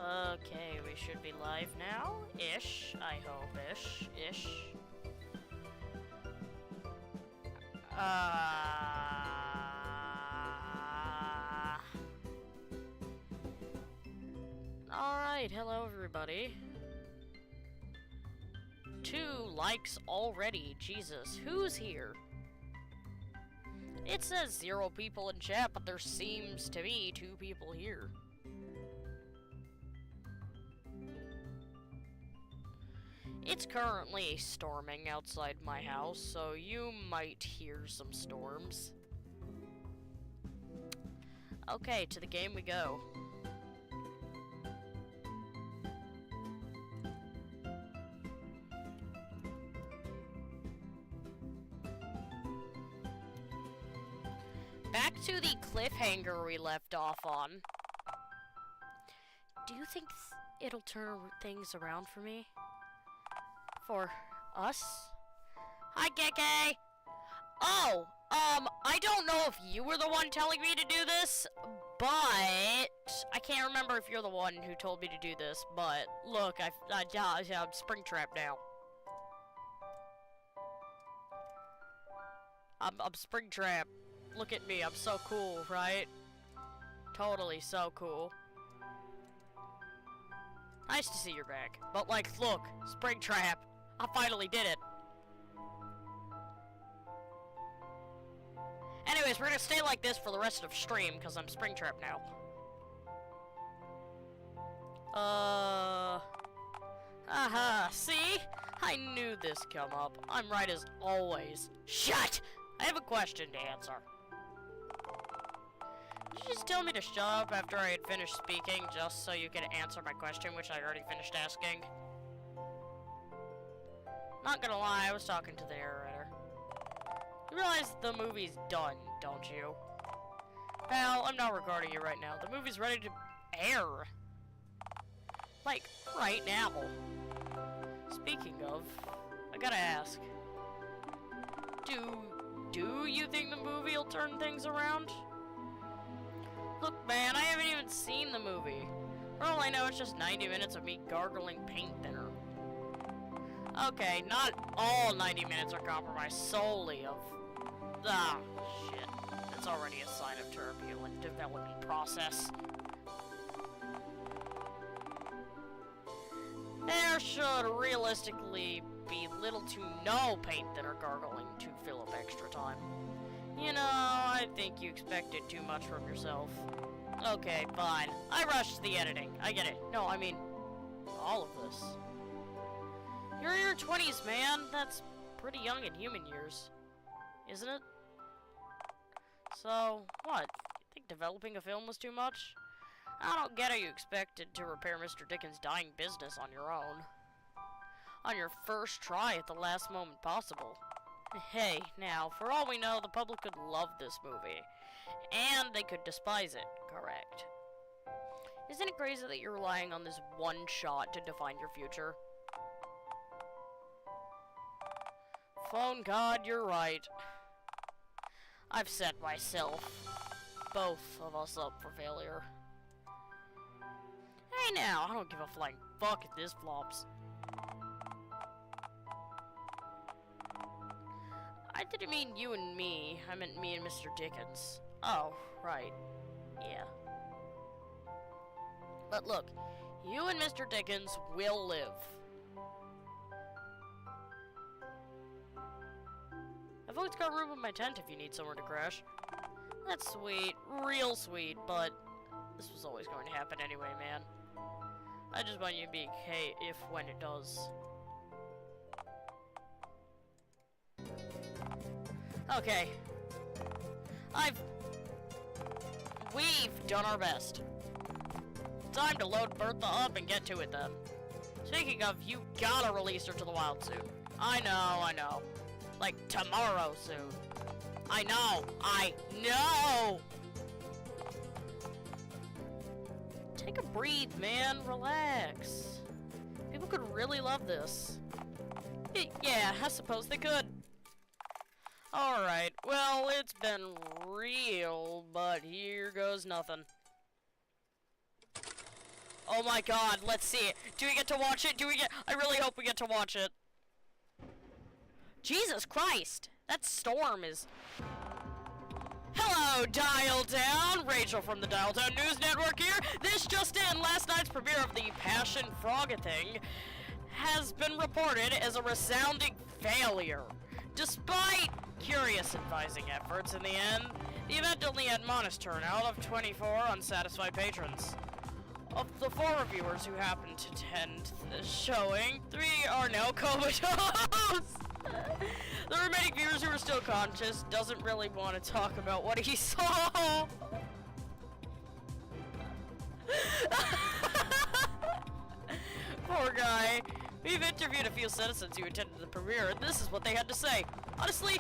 Okay, we should be live now. Ish. I hope. Ish. Alright, hello everybody. 2 likes already. Jesus, who's here? It says 0 people in chat, but there seems to be 2 people here. It's currently storming outside my house, so you might hear some storms. Okay, to the game we go. Back to the cliffhanger we left off on. Do you think it'll turn things around for me? For us? Hi, KK! Oh, I don't know if you were the one telling me to do this, but I can't remember if you're the one who told me to do this, but look, I'm Springtrap now. I'm Springtrap. Look at me, I'm so cool, right? Totally so cool. Nice to see you're back. But like, look, Springtrap. I finally did it. Anyways, we're gonna stay like this for the rest of stream, because I'm Springtrap now. Aha, see? I knew this come up. I'm right as always. Shut! I have a question to answer. Did you just tell me to shut up after I had finished speaking, just so you could answer my question, which I already finished asking? Not gonna lie, I was talking to the narrator. You realize the movie's done, don't you? Pal, I'm not recording you right now. The movie's ready to air. Like, right now. Speaking of, I gotta ask. Do you think the movie will turn things around? Look, man, I haven't even seen the movie. For all I know, it's just 90 minutes of me gargling paint thinner. Okay, not all 90 minutes are compromised solely of... Ah, shit. That's already a sign of turbulent development process. There should realistically be little to no paint thinner gargling to fill up extra time. You know, I think you expected too much from yourself. Okay, fine. I rushed the editing. I get it. No, I mean, all of this. You're in your 20s, man. That's pretty young in human years. Isn't it? So, what? You think developing a film was too much? I don't get how you expected to repair Mr. Dickens' dying business on your own. On your first try at the last moment possible. Hey, now, for all we know, the public could love this movie. And they could despise it, correct? Isn't it crazy that you're relying on this one shot to define your future? Phone God, you're right. I've set myself, both of us, up for failure. Hey now, I don't give a flying fuck if this flops. I didn't mean you and me, I meant me and Mr. Dickens. Oh, right. Yeah. But look, you and Mr. Dickens will live. I've always got room in my tent if you need somewhere to crash. That's sweet, real sweet, but this was always going to happen anyway, man. I just want you to be okay if when it does. Okay. We've done our best. Time to load Bertha up and get to it then. Speaking of, you gotta release her to the wild soon. I know. Like, tomorrow soon. I know! Take a breathe, man. Relax. People could really love this. Yeah, I suppose they could. Alright, well, it's been real, but here goes nothing. Oh my god, let's see it. Do we get to watch it? I really hope we get to watch it. Jesus Christ! That storm is... Hello, Dialtown! Rachel from the Dialtown News Network here. This just in, last night's premiere of the Passion Frog-a-Thing has been reported as a resounding failure. Despite curious advising efforts in the end, the event only had modest turnout of 24 unsatisfied patrons. Of the 4 reviewers who happened to attend the showing, 3 are now comatose. The remaining viewers who are still conscious doesn't really want to talk about what he saw. Poor guy. We've interviewed a few citizens who attended the premiere, and this is what they had to say. Honestly,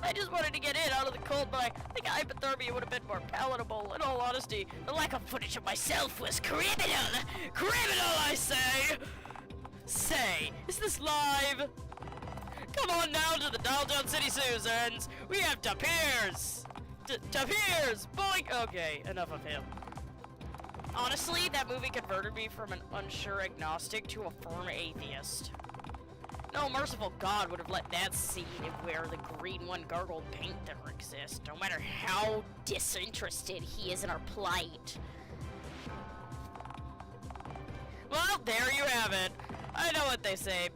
I just wanted to get in out of the cold, but I think hypothermia would have been more palatable. In all honesty, the lack of footage of myself was criminal! Criminal, I say! Say, is this live? Come on down to the Dialtown City Susans. We have Tapirs! Tapirs! Boink! Okay, enough of him. Honestly, that movie converted me from an unsure agnostic to a firm atheist. No merciful God would have let that scene where the green one gargled paint never exist, no matter how disinterested he is in our plight. Well, there you have it. I know what they say,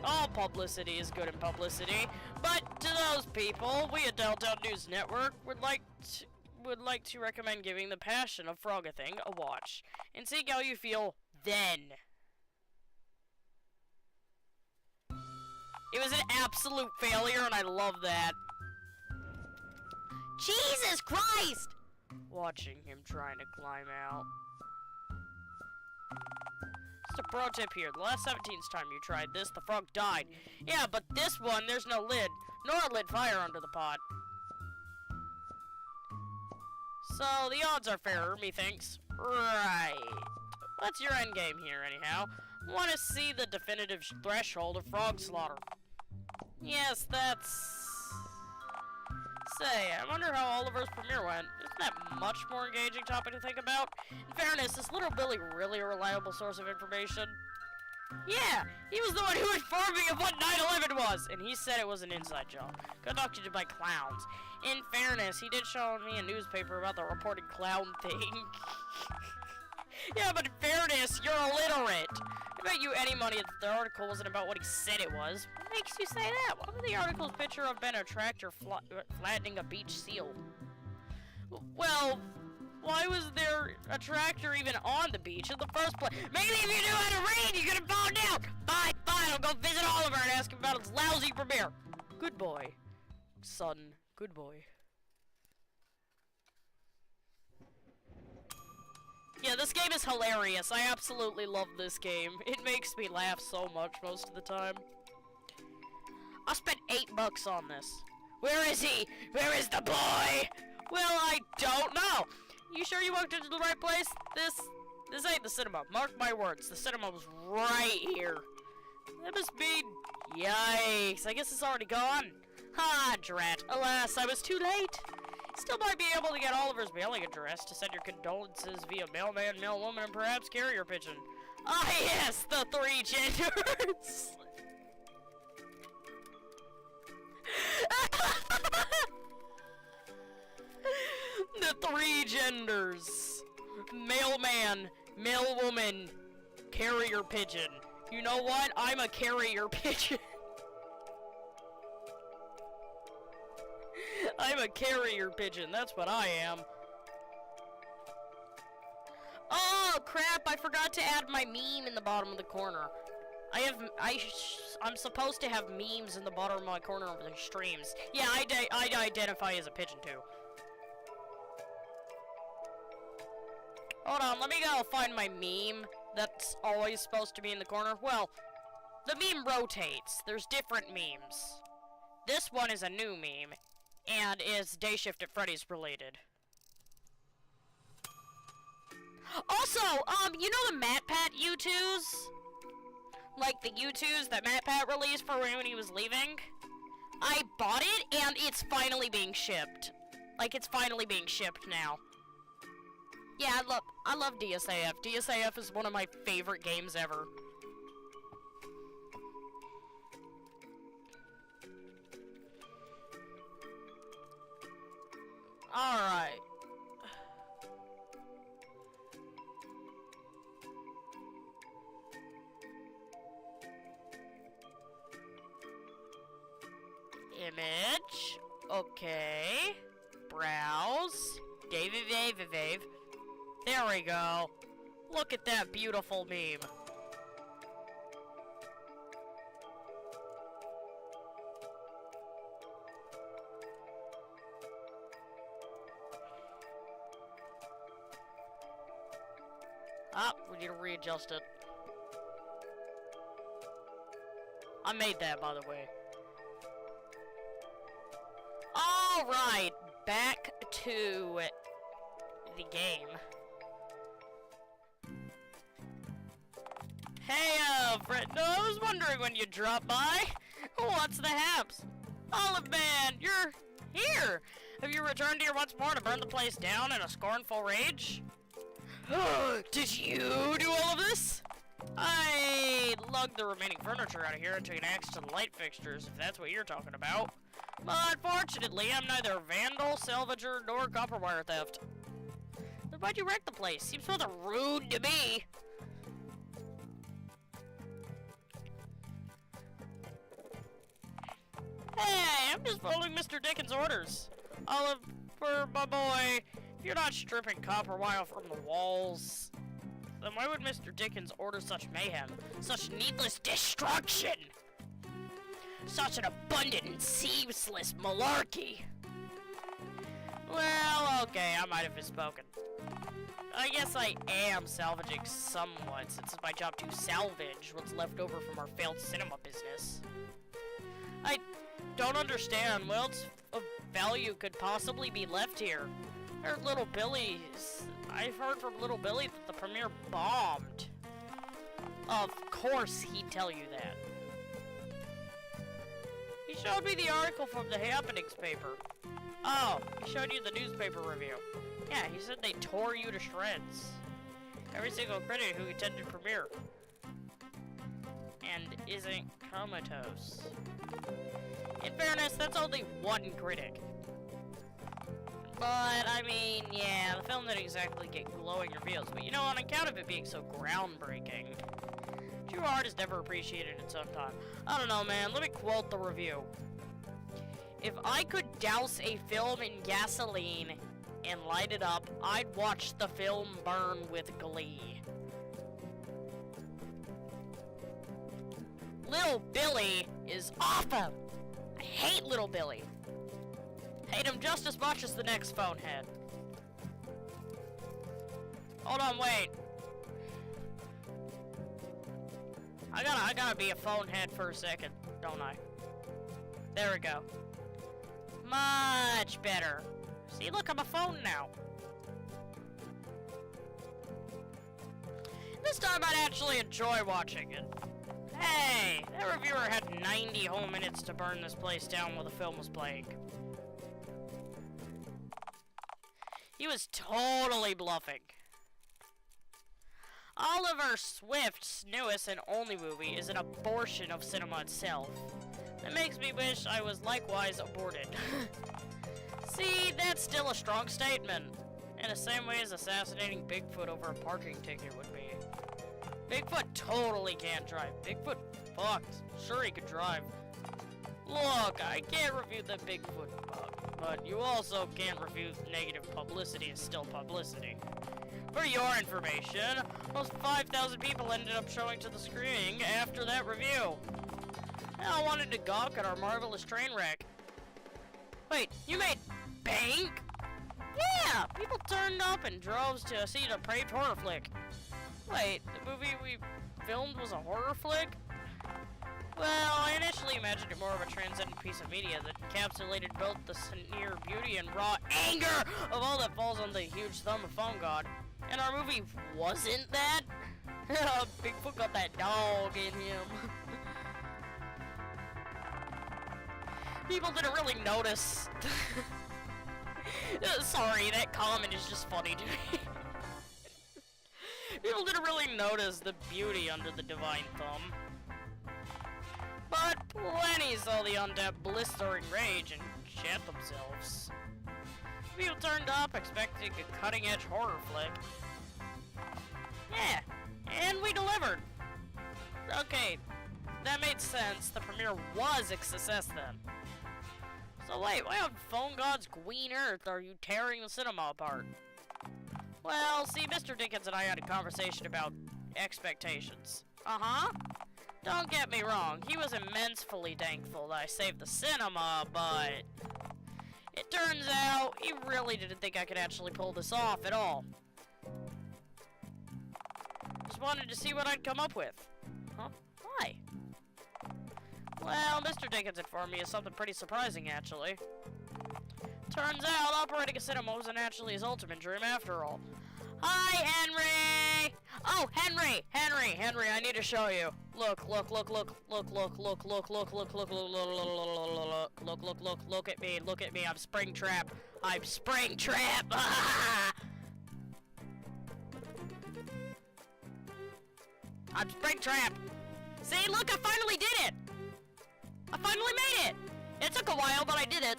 all publicity is good in publicity, but to those people, we at Dialtown News Network would like to recommend giving The Passion of Frog-a-Thing a watch, and seeing how you feel then. It was an absolute failure, and I love that. Jesus Christ! Watching him trying to climb out. Just a pro tip here. The last 17th time you tried this, the frog died. Yeah, but this one, there's no lid, nor a lit fire under the pot. So, the odds are fairer, methinks. Right. What's your endgame here, anyhow? Want to see the definitive threshold of frog slaughter. Yes, that's... Say, I wonder how Oliver's premiere went. Isn't that much more engaging topic to think about? In fairness, is Little Billy really a reliable source of information? Yeah, he was the one who informed me of what 9/11 was, and he said it was an inside job, conducted by clowns. In fairness, he did show me a newspaper about the reported clown thing. Yeah, but in fairness, you're illiterate. I bet you any money that the article wasn't about what he said it was. What makes you say that? Why would the article's picture have been a tractor flattening a beach seal? Well, why was there a tractor even on the beach in the first place? Maybe if you knew how to read, you could have found out! Fine, I'll go visit Oliver and ask him about his lousy premiere. Good boy, son. Good boy. Yeah, this game is hilarious. I absolutely love this game. It makes me laugh so much most of the time. I spent $8 on this. Where is he? Where is the boy? Well, I don't know. You sure you walked into the right place? This ain't the cinema. Mark my words. The cinema was right here. That must mean... Yikes. I guess it's already gone. Ha, drat. Alas, I was too late. Still might be able to get Oliver's mailing address to send your condolences via mailman, mailwoman, and perhaps carrier pigeon. Ah, yes, the 3 genders. The 3 genders. Mailman, mailwoman, carrier pigeon. You know what? I'm a carrier pigeon. I'm a carrier pigeon, that's what I am. Oh, crap, I forgot to add my meme in the bottom of the corner. I'm supposed to have memes in the bottom of my corner of the streams. Yeah, I identify as a pigeon, too. Hold on, let me go find my meme that's always supposed to be in the corner. Well, the meme rotates. There's different memes. This one is a new meme. And is Day Shift at Freddy's related. Also, you know the MatPat U2s? Like the U2s that MatPat released for when he was leaving? I bought it, and it's finally being shipped. Like, it's finally being shipped now. Yeah, look. I love DSAF. DSAF is one of my favorite games ever. Alright. Image. Okay. Browse. Dave. There we go. Look at that beautiful meme. Ah, we need to readjust it. I made that, by the way. Alright, back to the game. Hey, friend, I was wondering when you dropped by. What's the haps? Olive Man, you're here. Have you returned here once more to burn the place down in a scornful rage? Did you do all of this? I lugged the remaining furniture out of here and took an axe to the light fixtures, if that's what you're talking about. But fortunately, I'm neither vandal, salvager, nor copper wire theft. Then why'd you wreck the place? Seems rather rude to me. Hey, I'm just following Mr. Dickens' orders. Oliver, my boy, if you're not stripping copper wire from the walls, then why would Mr. Dickens order such mayhem, such needless destruction? Such an abundant and ceaseless malarkey. Well, okay, I might have misspoken. I guess I am salvaging somewhat, since it's my job to salvage what's left over from our failed cinema business. I don't understand what else of value could possibly be left here. There's Little Billy's. I've heard from Little Billy that the premiere bombed. Of course he'd tell you that. He showed me the article from the Happenings paper. Oh, he showed you the newspaper review. Yeah, he said they tore you to shreds. Every single critic who attended premiere. And isn't comatose. In fairness, that's only one critic. But, I mean, yeah, the film didn't exactly get glowing reviews. But, you know, on account of it being so groundbreaking, true art is never appreciated in some time. I don't know, man. Let me quote the review. If I could douse a film in gasoline and light it up, I'd watch the film burn with glee. Little Billy is awful. I hate Little Billy. Hate him just as much as the next phone head. Hold on, wait. I gotta be a phone head for a second, don't I? There we go. Much better. See, look, I'm a phone now. This time I'd actually enjoy watching it. Hey, that reviewer had 90 whole minutes to burn this place down while the film was playing. He was totally bluffing. Oliver Swift's newest and only movie is an abortion of cinema itself. That makes me wish I was likewise aborted. See, that's still a strong statement. In the same way as assassinating Bigfoot over a parking ticket would be. Bigfoot totally can't drive. Bigfoot fucked. Sure he could drive. Look, I can't review the Bigfoot bug, but you also can't refuse negative publicity is still publicity. For your information, almost 5,000 people ended up showing to the screening after that review. They all wanted to gawk at our marvelous train wreck. Wait, you made bank? Yeah, people turned up in droves to see the praised horror flick. Wait, the movie we filmed was a horror flick? Well, I initially imagined it more of a transcendent piece of media that encapsulated both the sincere beauty and raw anger of all that falls on the huge thumb of Phone God. And our movie wasn't that? Bigfoot got that dog in him. People didn't really notice. Sorry, that comment is just funny to me. People didn't really notice the beauty under the divine thumb. But plenty saw the untapped blistering rage and shat themselves. People turned up expecting a cutting-edge horror flick. Yeah, and we delivered. Okay, that made sense. The premiere was a success then. So wait, why on Phone God's green earth are you tearing the cinema apart? Well, see, Mr. Dickens and I had a conversation about expectations. Uh-huh. Don't get me wrong, he was immensely thankful that I saved the cinema, but it turns out he really didn't think I could actually pull this off at all. Just wanted to see what I'd come up with. Huh? Why? Well, Mr. Dickens informed me of something pretty surprising, actually. Turns out operating a cinema wasn't actually his ultimate dream after all. Hi, Henry! Oh, Henry, I need to show you. Look at me, I'm Springtrap. I'm Springtrap! I'm Springtrap! See, look, I finally did it! I finally made it! It took a while, but I did it.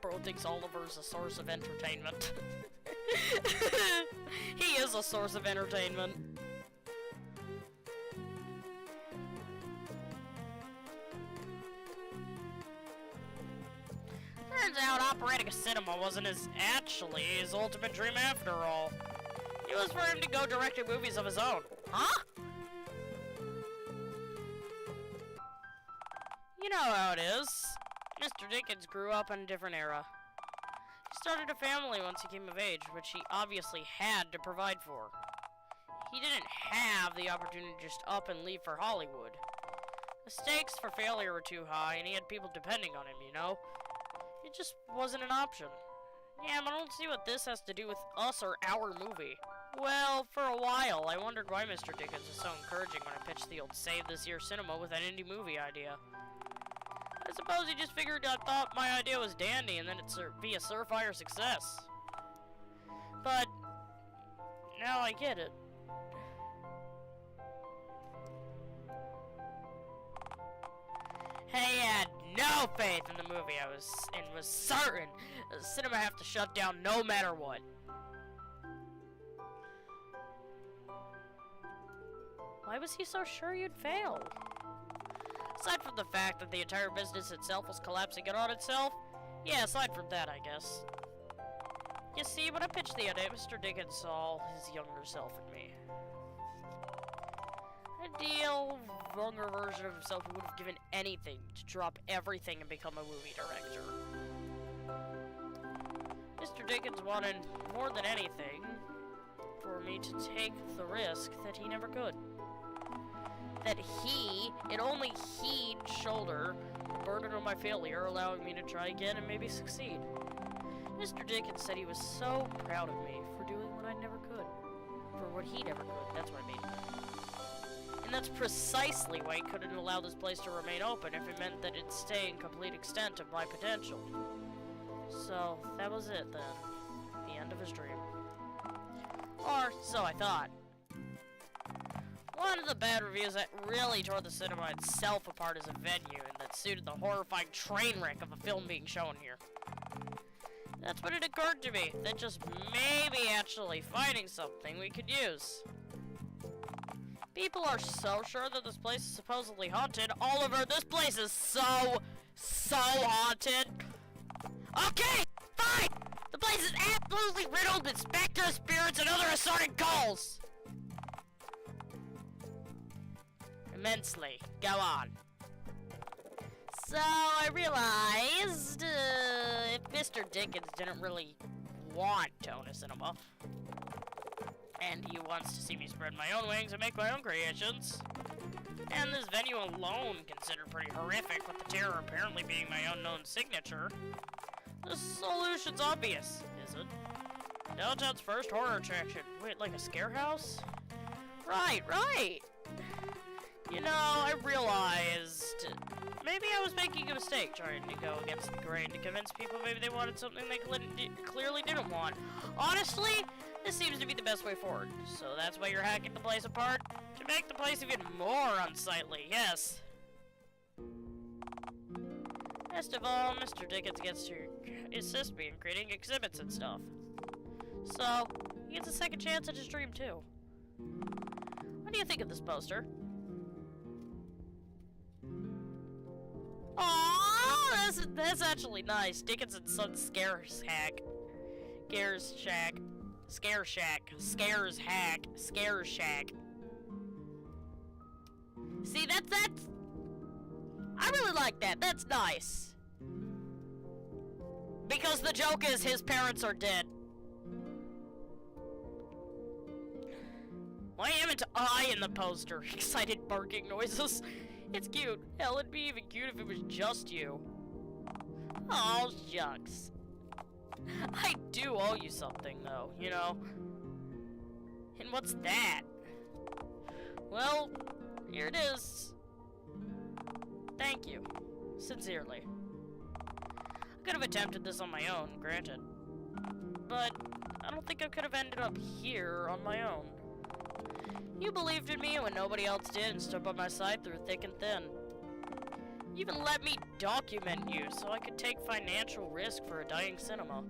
Bro thinks Oliver's a source of entertainment. He is a source of entertainment. Turns out operating a cinema wasn't actually his ultimate dream after all. It was for him to go directing movies of his own. Huh? You know how it is. Mr. Dickens grew up in a different era. He started a family once he came of age, which he obviously had to provide for. He didn't have the opportunity to just up and leave for Hollywood. The stakes for failure were too high, and he had people depending on him, you know? It just wasn't an option. Yeah, but I don't see what this has to do with us or our movie. Well, for a while, I wondered why Mr. Dickens was so encouraging when I pitched the old Save This Year Cinema with an indie movie idea. I suppose he just figured I thought my idea was dandy and then it'd be a surefire success. But now I get it. He had no faith in the movie and was certain the cinema have to shut down no matter what. Why was he so sure you'd fail? Aside from the fact that the entire business itself was collapsing in on itself, yeah, aside from that, I guess. You see, when I pitched the idea, Mr. Dickens saw his younger self in me. Ideal, younger version of himself who would have given anything to drop everything and become a movie director. Mr. Dickens wanted, more than anything, for me to take the risk that he never could. That he, and only he'd shoulder the burden of my failure, allowing me to try again and maybe succeed. Mr. Dickens said he was so proud of me for doing what I never could. For what he never could. That's what I mean. And that's precisely why he couldn't allow this place to remain open if it meant that it'd stay in complete extent of my potential. So, that was it then. The end of his dream. Or, so I thought. One of the bad reviews that really tore the cinema itself apart as a venue and that suited the horrifying train wreck of a film being shown here. That's when it occurred to me that just maybe actually finding something we could use. People are so sure that this place is supposedly haunted. Oliver, this place is so haunted. Okay, fine! The place is absolutely riddled with specters, spirits, and other assorted ghouls! Immensely. Go on. So, I realized, if Mr. Dickens didn't really want to own a cinema, and he wants to see me spread my own wings and make my own creations, and this venue alone considered pretty horrific, with the terror apparently being my unknown signature, the solution's obvious, is it? Dialtown's first horror attraction. Wait, like a scare house? Right. You know, I realized maybe I was making a mistake trying to go against the grain to convince people maybe they wanted something they clearly didn't want. Honestly, this seems to be the best way forward. So that's why you're hacking the place apart? To make the place even more unsightly, yes. Best of all, Mr. Dickens gets to assist me in creating exhibits and stuff. So, he gets a second chance at his dream too. What do you think of this poster? Aww, that's actually nice. Dickens and Son's Scares Hack. Scares Shack. Scare Shack. Scares Hack. Scares Shack. See, that's... I really like that. That's nice. Because the joke is his parents are dead. Why isn't I in the poster? Excited barking noises. It's cute. Hell, it'd be even cute if it was just you. Oh, shucks. I do owe you something, though, you know. And what's that? Well, here it is. Thank you. Sincerely. I could have attempted this on my own, granted. But I don't think I could have ended up here on my own. You believed in me when nobody else did and stood by my side through thick and thin. You even let me document you so I could take financial risk for a dying cinema.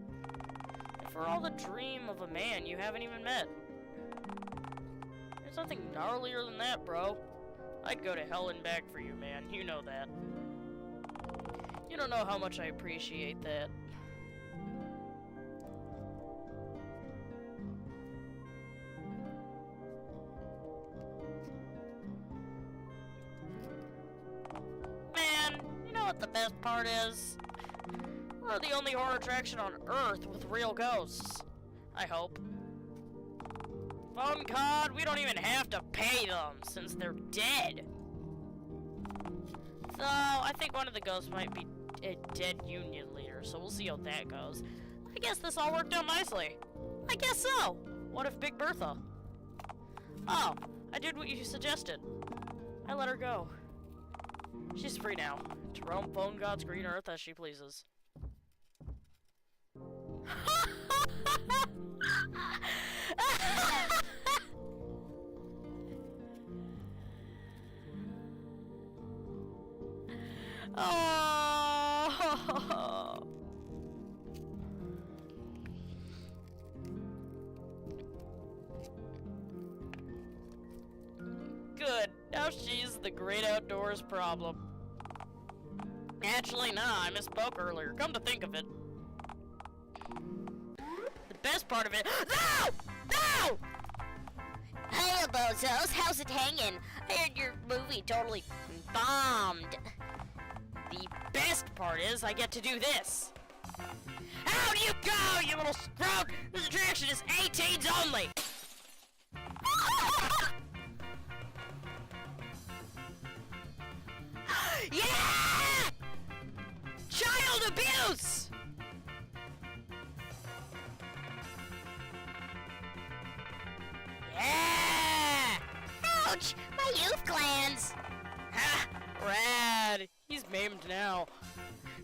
And for all the dream of a man you haven't even met. There's nothing gnarlier than that, bro. I'd go to hell and back for you, man. You know that. You don't know how much I appreciate that. Man, you know what the best part is? We're the only horror attraction on Earth with real ghosts. I hope. Fun God, we don't even have to pay them since they're dead. So, I think one of the ghosts might be a dead union leader, so we'll see how that goes. I guess this all worked out nicely. I guess so. What if Big Bertha? Oh, I did what you suggested. I let her go. She's free now, to roam Phone God's green earth as she pleases. Oh. Good. Now she's the great outdoors problem. Actually, nah, I misspoke earlier. Come to think of it. The best part of it— No! No! Hey, bozos, how's it hanging? I heard your movie totally bombed. The best part is I get to do this. Out you go, you little scroat! This attraction is 18s only! Yeah! Child abuse! Yeah! Ouch! My youth glands! Ha! Rad! He's maimed now.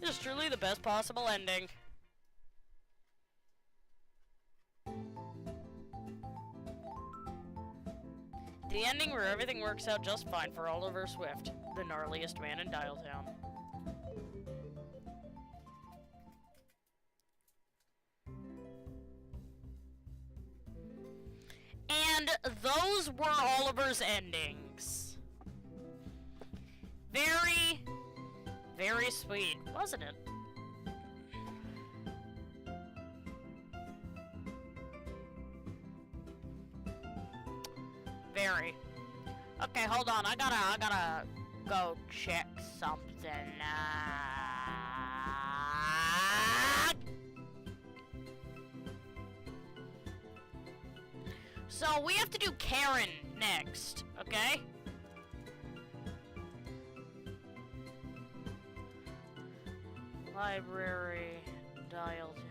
This is truly the best possible ending. The ending where everything works out just fine for Oliver Swift, the gnarliest man in Dialtown. And those were Oliver's endings. Very, very sweet, wasn't it? Very. Okay, hold on. I gotta go check something. So we have to do Karen next, okay? Library, Dialtown.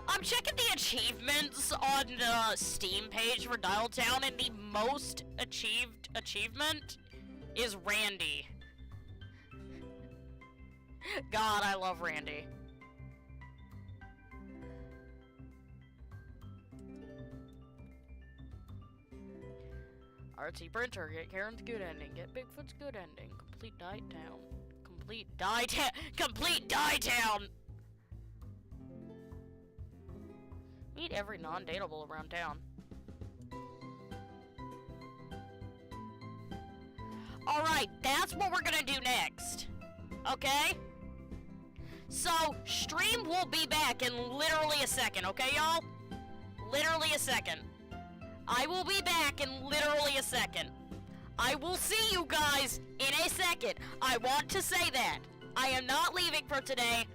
I'm checking the achievements on the Steam page for Dialtown, and the most achieved achievement is Randy. God, I love Randy. Artsy printer, get Karen's good ending, get Bigfoot's good ending, complete Dialtown. Complete Dialtown! Meet every non-dateable around town. Alright, that's what we're gonna do next. Okay? So, stream will be back in literally a second, okay, y'all? Literally a second. I will be back in literally a second. I will see you guys in a second. I want to say that. I am not leaving for today.